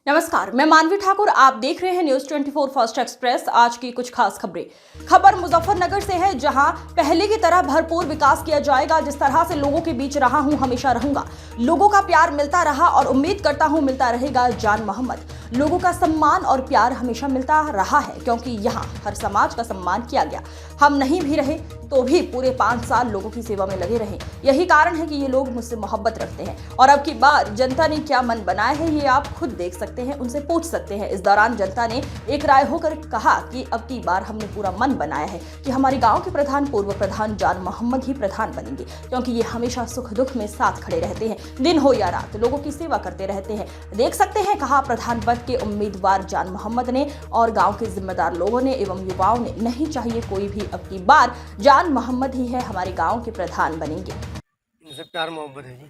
नमस्कार, मैं मानवी ठाकुर। आप देख रहे हैं न्यूज 24 फास्ट एक्सप्रेस। आज की कुछ खास खबरें। खबर मुजफ्फरनगर से है, जहां पहले की तरह भरपूर विकास किया जाएगा। जिस तरह से लोगों के बीच रहा हूं, हमेशा रहूंगा। लोगों का प्यार मिलता रहा और उम्मीद करता हूं मिलता रहेगा। जान मोहम्मद। लोगों का सम्मान और प्यार हमेशा मिलता रहा है, क्योंकि यहाँ हर समाज का सम्मान किया गया। हम नहीं भी रहे तो भी पूरे 5 साल लोगों की सेवा में लगे रहे। यही कारण है कि ये लोग मुझसे मोहब्बत रखते हैं। और अब की बार जनता ने क्या मन बनाया है, ये आप खुद देख सकते हैं, उनसे पूछ सकते हैं। इस दौरान जनता ने एक राय होकर कहा कि अब की बार हमने पूरा मन बनाया है कि हमारे गांव के प्रधान पूर्व प्रधान जान मोहम्मद ही प्रधान बनेंगे, क्योंकि ये हमेशा सुख दुख में साथ खड़े रहते हैं। दिन हो या रात लोगों की सेवा करते रहते हैं। देख सकते हैं, कहा प्रधान पद के उम्मीदवार जान मोहम्मद ने और गांव के जिम्मेदार लोगों ने एवं युवाओं ने। नहीं चाहिए कोई भी, अब की बार जान मोहम्मद ही है हमारे गांव के प्रधान बनेंगे। इनसे प्यार मोहब्बत है जी,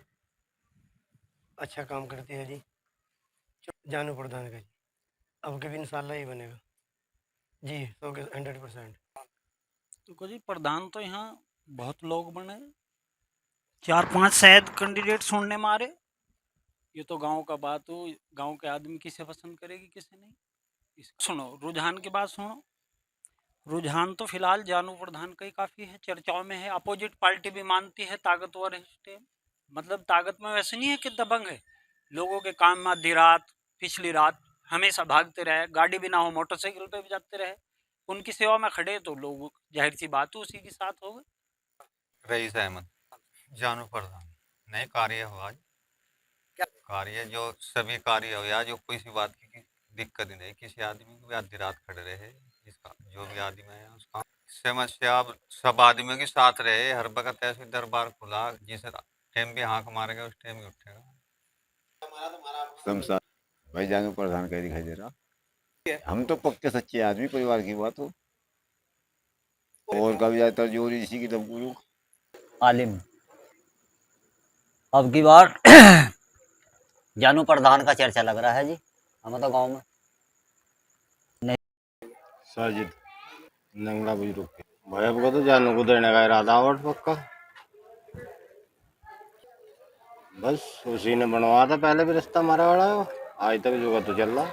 अच्छा काम करते हैं जी, जानू प्रधान का जी। अब के भी इंशाल्लाह ही बनेगा जी, 100% तो जी प्रधान तो यहाँ बहुत लोग बने, 4-5 शायद कैंडिडेट सुनने मारे। ये तो गांव का बात हो, गांव के आदमी किसे पसंद करेगी किसे नहीं। सुनो रुझान की बात सुनो। रुझान तो फिलहाल जानू प्रधान का ही काफी है, चर्चाओं में है। अपोजिट पार्टी भी मानती है ताकतवर है इस टाइम। मतलब ताकत में वैसे नहीं है कि दबंग है। लोगों के काम में आधी रात, पिछली रात हमेशा भागते रहे, गाड़ी भी ना हो मोटरसाइकिल पे भी जाते रहे। उनकी सेवा में खड़े तो लोग जाहिर सी बात है उसी के साथ हो गए। रईस अहमद जानू प्रधान नए कार्य हो आज कार्य जो सभी कार्य हो या जो किसी बात की दिक्कत नहीं, किसी आदमी को भी आधी रात खड़े रहे, जिसका जो भी आदमी है उसका समस्या अब सब आदमियों के साथ रहे। हर वक्त ऐसे दरबार खुला, जिस टाइम भी हाँक मारेगा उस टाइम ही उठेगा। शमशाद भाई जानू प्रधान का दिखाई दे रहा। हम तो पक्के सच्चे आदमी, परिवार की बात हो और कभी ज्यादातर जोर इसी की धमकी। आलिम अब की बार जानू प्रधान का चर्चा लग रहा है जी हमें तो गांव में। साजिद नंगला बुजुर्ग के भाई, आपको तो जानू को देने का इरादा और पक्का। बस उसी ने बनवाया था पहले भी रिश्ता हमारा वाला, आज तक जुगा तो चल रहा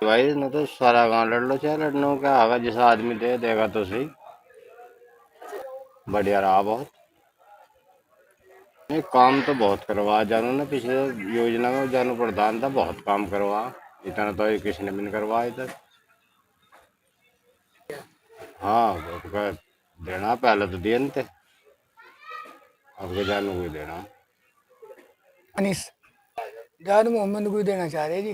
भाई। न तो सारा गांव लड़ लो, चाहे लड़ने को क्या आगा, जिस आदमी दे देगा तो सही। बढ़िया रहा बहुत, नहीं काम तो बहुत करवाया जानू ने। पिछले योजना में जानू प्रधान था, बहुत काम करवाया, इतना तो किसी ने भी नहीं करवाया इधर। हाँ वोट का देना, पहले तो दिए थे, अब के जानू को ही देना। अनिस जान मोहम्मद को ही देना चाह रहे जी।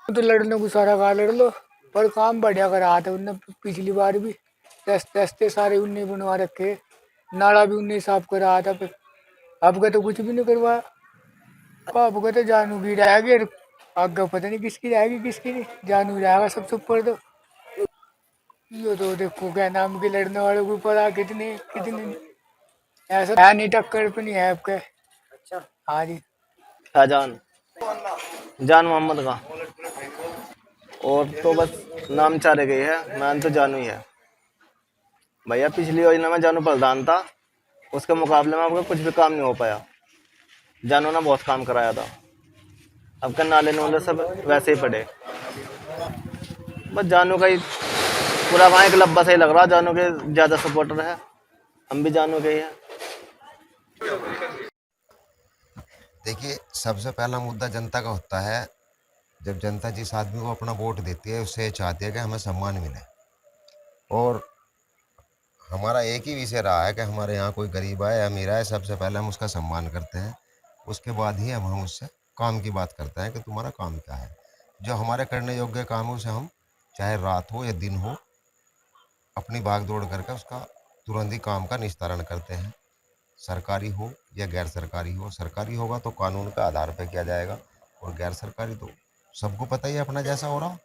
तो लड़ने को सारा कहा लड़ लो, पर काम बढ़िया करा था उनने। पिछली बार भी रास्ते सारे उनने बनवा रखे, नाला भी उनने साफ करा था। फिर अब का तो कुछ भी नहीं करवाया। अब का तो जानू की रहेगी, आगे पता नहीं किसकी रहेगी किसकी नहीं। जानू रहेगा सबसे ऊपर तो। ये तो देखो क्या नाम के लड़ने वालों को पता कितने कितने ऐसा है नहीं, टक्कर पे नहीं है आपके। हाँ जी, शाहजहान जान मोहम्मद का, और तो बस नाम चारे गई है, मैंने तो जानू ही है भैया। पिछली योजना में जानू प्रधान था, उसके मुकाबले में आपका कुछ भी काम नहीं हो पाया। जानू ने बहुत काम कराया था, अब का नाले नोले सब वैसे ही पड़े। बस जानू का ही पूरा वहाँ एक लब्बा सही लग रहा, जानू के ज़्यादा सपोर्टर है, हम भी जानू के ही हैं। देखिए, सबसे पहला मुद्दा जनता का होता है। जब जनता जिस आदमी को अपना वोट देती है, उससे चाहती है कि हमें सम्मान मिले, और हमारा एक ही विषय रहा है कि हमारे यहाँ कोई गरीब आए या अमीर आए, सबसे पहले हम उसका सम्मान करते हैं। उसके बाद ही हम उससे काम की बात करते हैं कि तुम्हारा काम क्या है। जो हमारे करने योग्य काम है उसे हम, चाहे रात हो या दिन हो, अपनी भाग दौड़ करके उसका तुरंत ही काम का निस्तारण करते हैं। सरकारी हो या गैर सरकारी हो, सरकारी होगा तो कानून के आधार पर किया जाएगा, और गैर सरकारी तो सबको पता ही है अपना जैसा हो रहा।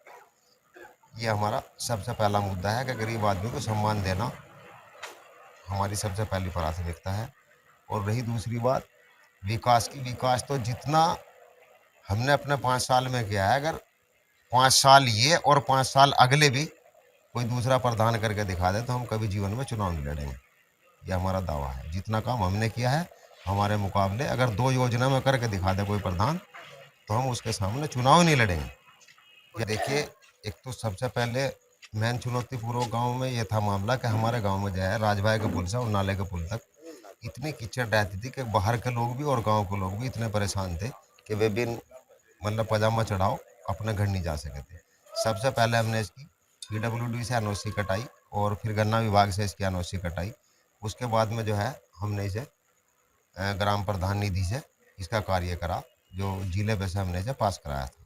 ये हमारा सबसे पहला मुद्दा है कि गरीब आदमी को सम्मान देना हमारी सबसे पहली प्राथमिकता है। और रही दूसरी बात विकास की, विकास तो जितना हमने अपने 5 साल में किया है, अगर 5 साल ये और 5 साल अगले भी कोई दूसरा प्रधान करके दिखा दे तो हम कभी जीवन में चुनाव नहीं लड़ेंगे। ये हमारा दावा है। जितना काम हमने किया है हमारे मुकाबले अगर 2 योजना में करके दिखा दे कोई प्रधान, तो हम उसके सामने चुनाव नहीं लड़ेंगे। ये देखिए, एक तो सबसे पहले मेन चुनौती पूरे गांव में ये था मामला कि हमारे गांव में जो है राजभाई के पुल से और नाले के पुल तक इतनी कीचड़ रहती थी कि बाहर के लोग भी और गांव के लोग भी इतने परेशान थे कि वे बिन मतलब पजामा चढ़ाओ अपने घर नहीं जा सके थे। सबसे पहले हमने इसकी PWD से NOC कटाई और फिर गन्ना विभाग से इसकी NOC कटाई। उसके बाद में जो है हमने इसे ग्राम प्रधान निधि से इसका कार्य करा, जो जिले पे से हमने इसे पास कराया था।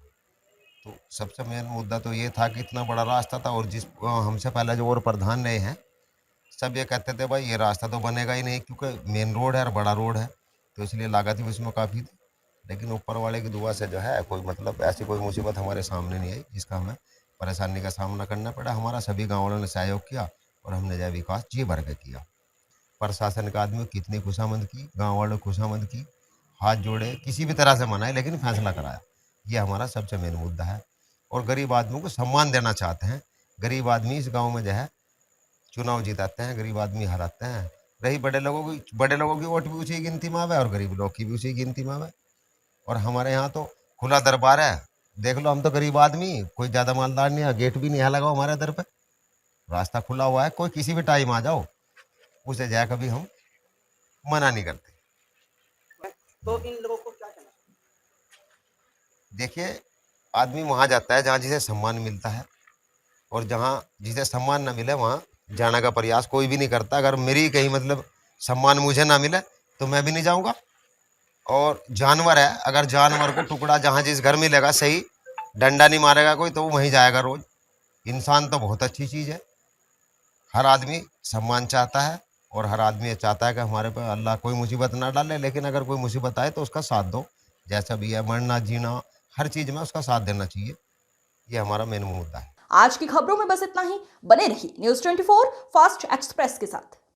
तो सबसे मेन मुद्दा तो ये था कि इतना बड़ा रास्ता था और जिस हमसे पहले जो और प्रधान रहे हैं सब ये कहते थे भाई ये रास्ता तो बनेगा ही नहीं, क्योंकि मेन रोड है और बड़ा रोड है, तो इसलिए लागत भी उसमें काफ़ी थी। लेकिन ऊपर वाले की दुआ से जो है कोई मतलब ऐसी कोई मुसीबत हमारे सामने नहीं आई जिसका हमें परेशानी का सामना करना पड़ा। हमारा सभी गाँव वालों ने सहयोग किया और हमने जो विकास जी भर के किया। प्रशासन का आदमी कितनी खुशामद की, गाँव वालों की खुशामद की, हाथ जोड़े, किसी भी तरह से मनाए लेकिन फैसला कराया। ये हमारा सबसे मेन मुद्दा है। और गरीब आदमियों को सम्मान देना चाहते हैं। गरीब आदमी इस गांव में जो है चुनाव जिताते हैं, गरीब आदमी हराते हैं। रही बड़े लोगों की वोट भी उसी गिनती में आवे और गरीब लोग की भी उसी गिनती में आवे। और हमारे यहाँ तो खुला दरबार है, देख लो, हम तो गरीब आदमी, कोई ज़्यादा मालदार नहीं है, गेट भी नहीं है लगा हमारे दर पे, रास्ता खुला हुआ है, कोई किसी भी टाइम आ जाओ, उसे जाए कभी हम मना नहीं करते। तो इन लोगों को क्या कहना? देखिए, आदमी वहाँ जाता है जहाँ जिसे सम्मान मिलता है, और जहाँ जिसे सम्मान न मिले वहाँ जाने का प्रयास कोई भी नहीं करता। अगर मेरी कहीं मतलब सम्मान मुझे ना मिले तो मैं भी नहीं जाऊँगा। और जानवर है, अगर जानवर को टुकड़ा जहाँ जिस घर मिलेगा, सही डंडा नहीं मारेगा कोई तो वो वहीं जाएगा रोज। इंसान तो बहुत अच्छी चीज़ है, हर आदमी सम्मान चाहता है और हर आदमी ये चाहता है कि हमारे पे अल्लाह कोई मुसीबत ना डाले, लेकिन अगर कोई मुसीबत आए तो उसका साथ दो, जैसा भी है, मरना जीना हर चीज़ में उसका साथ देना चाहिए। ये हमारा मेन मुद्दा है। आज की खबरों में बस इतना ही। बने रहिए News 24 फास्ट एक्सप्रेस के साथ।